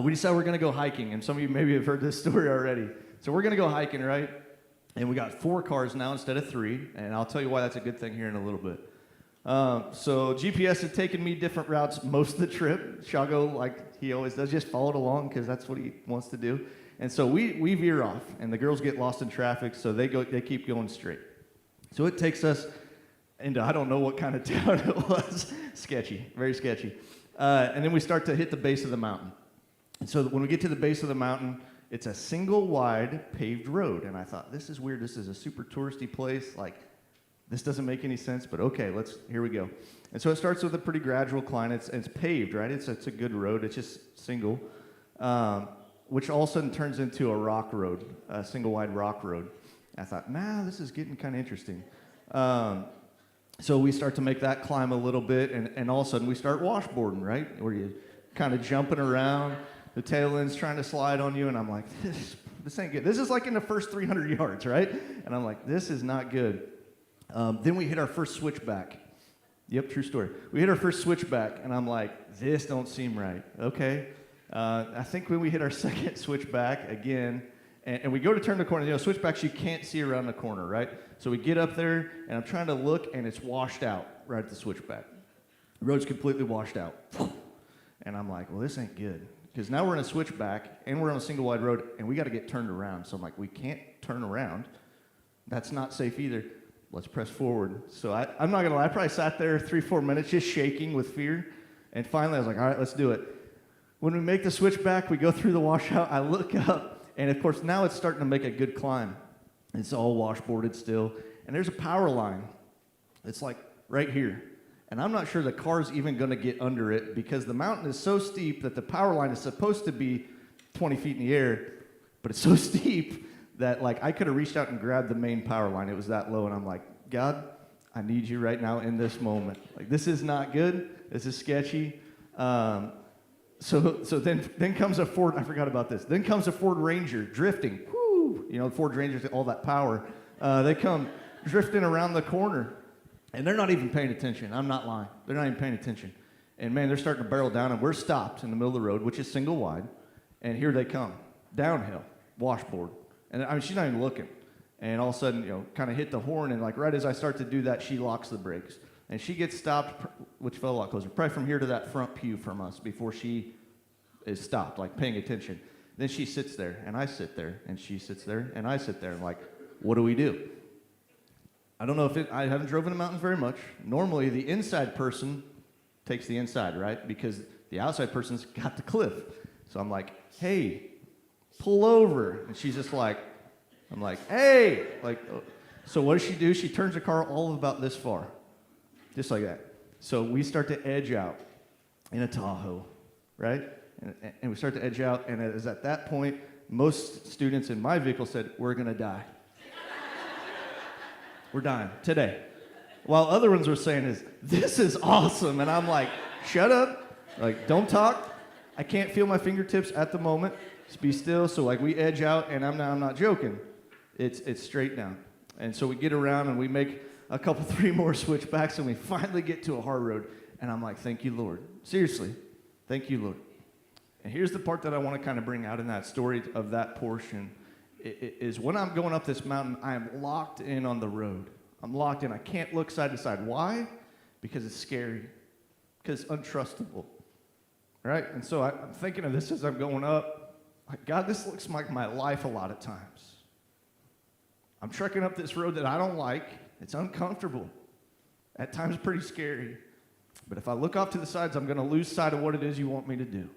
we decided we're going to go hiking, and some of you maybe have heard this story already. So we're going to go hiking, right? And we got 4 cars now instead of 3, and I'll tell you why that's a good thing here in a little bit. So GPS had taken me different routes most of the trip. Shago, like he always does, just followed along because that's what he wants to do. And so we veer off, and the girls get lost in traffic, so they keep going straight. So it takes us into, I don't know what kind of town it was. Sketchy, very sketchy. And then we start to hit the base of the mountain. And so when we get to the base of the mountain, it's a single wide paved road. And I thought, this is weird. This is a super touristy place. Like, this doesn't make any sense, but okay, here we go. And so it starts with a pretty gradual climb. It's paved, right? It's a good road. It's just single, which all of a sudden turns into a rock road, a single wide rock road. And I thought, this is getting kind of interesting. So we start to make that climb a little bit, and all of a sudden we start washboarding, right? Where you're kind of jumping around, the tail end's trying to slide on you, and I'm like, this ain't good. This is like in the first 300 yards, right? And I'm like, this is not good. Then we hit our first switchback. Yep, true story. We hit our first switchback, and I'm like, this don't seem right. Okay. I think when we hit our second switchback again, and we go to turn the corner, switchbacks you can't see around the corner, right? So we get up there, and I'm trying to look, and it's washed out right at the switchback. The road's completely washed out. And I'm like, well, this ain't good. Because now we're in a switchback, and we're on a single wide road, and we got to get turned around. So I'm like, we can't turn around. That's not safe either. Let's press forward. So I'm not going to lie, I probably sat there 3-4 minutes just shaking with fear. And finally, I was like, all right, let's do it. When we make the switchback, we go through the washout. I look up, and of course, now it's starting to make a good climb. It's all washboarded still. And there's a power line. It's like right here. And I'm not sure the car's even going to get under it because the mountain is so steep that the power line is supposed to be 20 feet in the air, but it's so steep that like I could have reached out and grabbed the main power line. It was that low, and I'm like, God, I need you right now in this moment. Like, this is not good. This is sketchy. So then comes a Ford. I forgot about this. Then comes a Ford Ranger drifting. Whoo! You know, Ford Rangers, all that power. They come drifting around the corner, and they're not even paying attention. I'm not lying. They're not even paying attention. And man, they're starting to barrel down, and we're stopped in the middle of the road, which is single wide. And here they come, downhill, washboard. And I mean, she's not even looking. And all of a sudden, kind of hit the horn, and like right as I start to do that, she locks the brakes. And she gets stopped, which fell a lot closer, probably from here to that front pew from us before she is stopped, like paying attention. Then she sits there, and I sit there, and she sits there, and I sit there. I'm like, what do we do? I don't know I haven't driven the mountains very much. Normally, the inside person takes the inside, right? Because the outside person's got the cliff. So I'm like, hey, pull over. And she's just like, I'm like, hey. Like, so what does she do? She turns the car all of about this far. Just like that. So we start to edge out in a Tahoe, right? And we start to edge out, and it is at that point, most students in my vehicle said, we're going to die. We're dying today. While other ones were saying this is awesome. And I'm like, shut up. Like, don't talk. I can't feel my fingertips at the moment. Just be still. So like we edge out, and I'm not joking. It's straight down. And so we get around, and we make a couple, 3 more switchbacks, and we finally get to a hard road. And I'm like, thank you, Lord. Seriously, thank you, Lord. And here's the part that I want to kind of bring out in that story of that portion, is when I'm going up this mountain, I am locked in on the road. I'm locked in. I can't look side to side. Why? Because it's scary. Because it's untrustable. Right? And so I'm thinking of this as I'm going up. Like, God, this looks like my life a lot of times. I'm trekking up this road that I don't like. It's uncomfortable. At times pretty scary. But if I look off to the sides, I'm going to lose sight of what it is you want me to do.